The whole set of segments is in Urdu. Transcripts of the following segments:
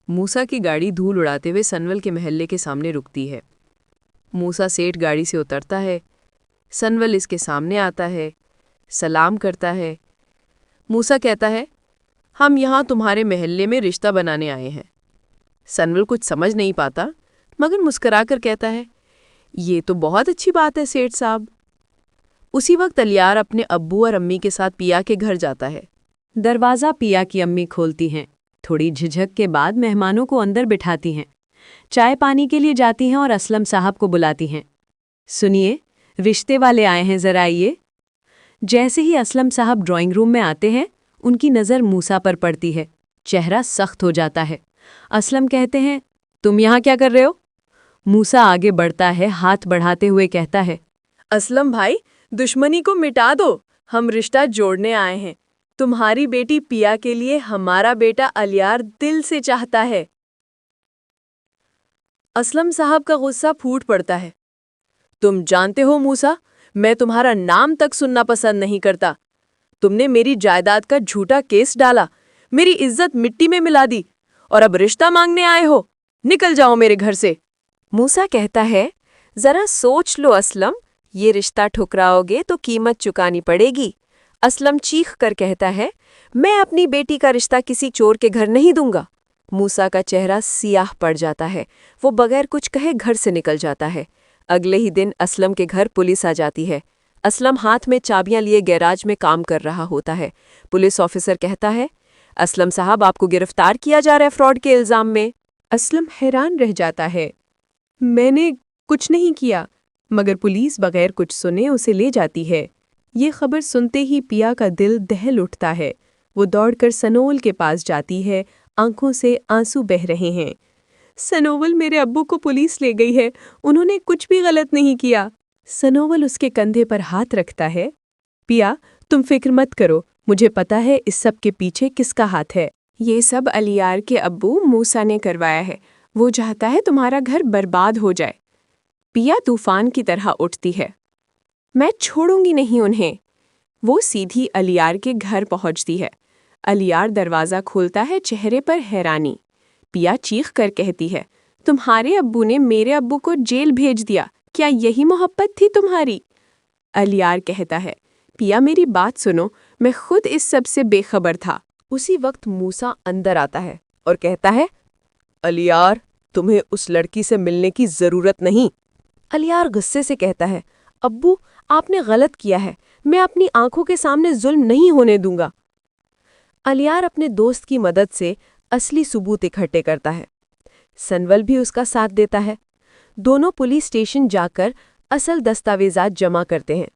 موسا کی گاڑی دھول اڑاتے ہوئے سنول کے محلے کے سامنے رکتی ہے۔ موسا سیٹھ گاڑی سے اترتا ہے۔ سنول اس کے سامنے آتا ہے، سلام کرتا ہے۔ موسا کہتا ہے، ہم یہاں تمہارے محلے میں رشتہ بنانے آئے ہیں۔ سنول کچھ سمجھ نہیں پاتا مگر مسکرا کر کہتا ہے، یہ تو بہت اچھی بات ہے سیٹھ صاحب۔ اسی وقت الیار اپنے ابو اور امی کے ساتھ پیا کے گھر جاتا ہے۔ دروازہ پیا کی امی کھولتی ہیں۔ تھوڑی جھجھک کے بعد مہمانوں کو اندر بٹھاتی ہیں، چائے پانی کے لیے جاتی ہیں اور اسلم صاحب کو بلاتی ہیں۔ سنیے، رشتے والے آئے ہیں، ذرا آئیے۔ جیسے ہی اسلم صاحب ڈرائنگ روم میں آتے ہیں، ان کی نظر موسا پر پڑتی ہے۔ چہرہ سخت ہو جاتا ہے۔ اسلم کہتے ہیں، تم یہاں کیا کر رہے ہو؟ موسا آگے بڑھتا ہے، ہاتھ بڑھاتے ہوئے کہتا ہے، اسلم بھائی، دشمنی کو مٹا دو، ہم رشتہ جوڑنے آئے ہیں۔ تمہاری بیٹی پیا کے لیے ہمارا بیٹا الیار دل سے چاہتا ہے۔ اسلم صاحب کا غصہ پھوٹ پڑتا ہے۔ تم جانتے ہو موسا، میں تمہارا نام تک سننا پسند نہیں کرتا۔ تم نے میری جائیداد کا جھوٹا کیس ڈالا، میری عزت مٹی میں ملا دی، اور اب رشتہ مانگنے آئے ہو؟ نکل جاؤ میرے گھر سے۔ موسا کہتا ہے، ذرا سوچ لو اسلم، یہ رشتہ ٹھکراؤ گے تو قیمت چکانی پڑے گی۔ اسلم چیخ کر کہتا ہے، میں اپنی بیٹی کا رشتہ کسی چور کے گھر نہیں دوں گا۔ موسا کا چہرہ سیاہ پڑ جاتا ہے، وہ بغیر کچھ کہے گھر سے نکل جاتا ہے۔ اگلے ہی دن اسلم کے گھر پولیس آ جاتی ہے۔ اسلم ہاتھ میں چابیاں لیے گیراج میں کام کر رہا ہوتا ہے۔ پولیس آفیسر کہتا ہے، اسلم صاحب، آپ کو گرفتار کیا جا رہا ہے فراڈ کے الزام میں۔ اسلم حیران رہ جاتا ہے، میں نے کچھ نہیں کیا، مگر پولیس بغیر کچھ سنے اسے لے جاتی ہے۔ یہ خبر سنتے ہی پیا کا دل دہل اٹھتا ہے۔ وہ دوڑ کر سنول کے پاس جاتی ہے، آنکھوں سے آنسو بہہ رہے ہیں۔ سنول، میرے ابو کو پولیس لے گئی ہے، انہوں نے کچھ بھی غلط نہیں کیا۔ سنول اس کے کندھے پر ہاتھ رکھتا ہے۔ پیا، تم فکر مت کرو، مجھے پتا ہے اس سب کے پیچھے کس کا ہاتھ ہے۔ یہ سب الیار کے ابو موسا نے کروایا ہے، وہ چاہتا ہے تمہارا گھر برباد ہو جائے۔ پیا طوفان کی طرح اٹھتی ہے، میں چھوڑوں گی نہیں انہیں۔ وہ سیدھی الیار کے گھر پہنچتی ہے۔ الیار دروازہ کھولتا ہے، چہرے پر حیرانی۔ پیا چیخ کر کہتی ہے، تمہارے ابو نے میرے ابو کو جیل بھیج دیا، کیا یہی محبت تھی تمہاری؟ الیار کہتا ہے، پیا میری بات سنو، میں خود اس سب سے بے خبر تھا۔ اسی وقت موسا اندر آتا ہے اور کہتا ہے، الیار، تمہیں اس لڑکی سے ملنے کی ضرورت نہیں۔ الیار غصے سے کہتا ہے، ابو، آپ نے غلط کیا ہے، میں اپنی آنکھوں کے سامنے ظلم نہیں ہونے دوں گا۔ الیار اپنے دوست کی مدد سے اصلی ثبوت اکٹھے کرتا ہے۔ سنول بھی اس کا ساتھ دیتا ہے۔ دونوں پولیس اسٹیشن جا کر اصل دستاویزات جمع کرتے ہیں،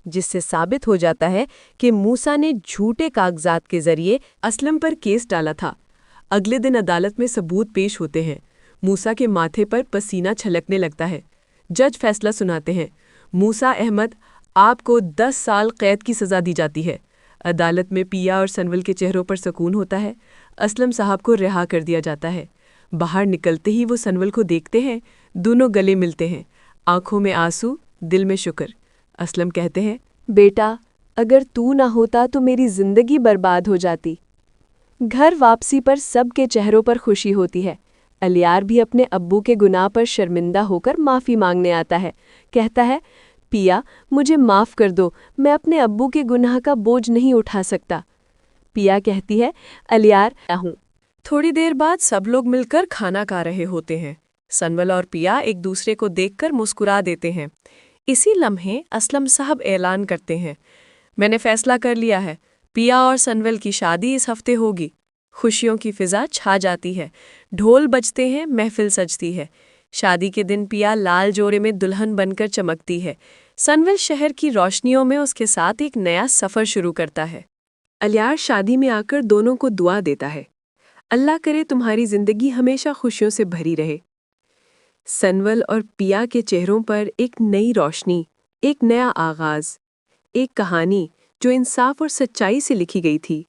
جس سے ثابت ہو جاتا ہے کہ موسا نے جھوٹے کاغذات کے ذریعے اسلم پر کیس ڈالا تھا۔ اگلے دن عدالت میں ثبوت پیش ہوتے ہیں۔ موسا کے ماتھے پر پسینہ چھلکنے لگتا ہے۔ جج فیصلہ سناتے ہیں، موسا احمد، آپ کو 10 سال قید کی سزا دی جاتی ہے۔ عدالت میں پیا اور سنول کے چہروں پر سکون ہوتا ہے۔ اسلم صاحب کو رہا کر دیا جاتا ہے۔ باہر نکلتے ہی وہ سنول کو دیکھتے ہیں، دونوں گلے ملتے ہیں، آنکھوں میں آنسو، دل میں شکر۔ اسلم کہتے ہیں، بیٹا، اگر تو نہ ہوتا تو میری زندگی برباد ہو جاتی۔ گھر واپسی پر سب کے چہروں پر خوشی ہوتی ہے۔ الیار بھی اپنے ابو کے گناہ پر شرمندہ ہو کر معافی مانگنے آتا ہے، کہتا ہے، پیا، مجھے معاف کر دو، میں اپنے ابو کے گناہ کا بوجھ نہیں اٹھا سکتا۔ پیا کہتی ہے، الیار، ہوں۔ تھوڑی دیر بعد سب لوگ مل کر کھانا کھا رہے ہوتے ہیں۔ سنول اور پیا ایک دوسرے کو دیکھ کر مسکرا دیتے ہیں۔ اسی لمحے اسلم صاحب اعلان کرتے ہیں، میں نے فیصلہ کر لیا ہے، پیا اور سنول کی شادی اس ہفتے ہوگی۔ خوشیوں کی فضا چھا جاتی ہے، ڈھول بجتے ہیں، محفل سجتی ہے۔ شادی کے دن پیا لال جوڑے میں دلہن بن کر چمکتی ہے۔ سنول شہر کی روشنیوں میں اس کے ساتھ ایک نیا سفر شروع کرتا ہے۔ الیار شادی میں آ کر دونوں کو دعا دیتا ہے، اللہ کرے تمہاری زندگی ہمیشہ خوشیوں سے بھری رہے۔ سنول اور پیا کے چہروں پر ایک نئی روشنی، ایک نیا آغاز، ایک کہانی جو انصاف اور سچائی سے لکھی گئی تھی۔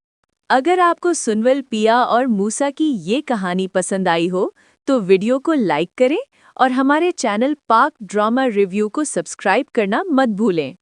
اگر آپ کو سنول، پیا اور موسا کی یہ کہانی پسند آئی ہو تو ویڈیو کو لائک کریں اور ہمارے چینل پاک ڈرامہ ریویو کو سبسکرائب کرنا مت بھولیں۔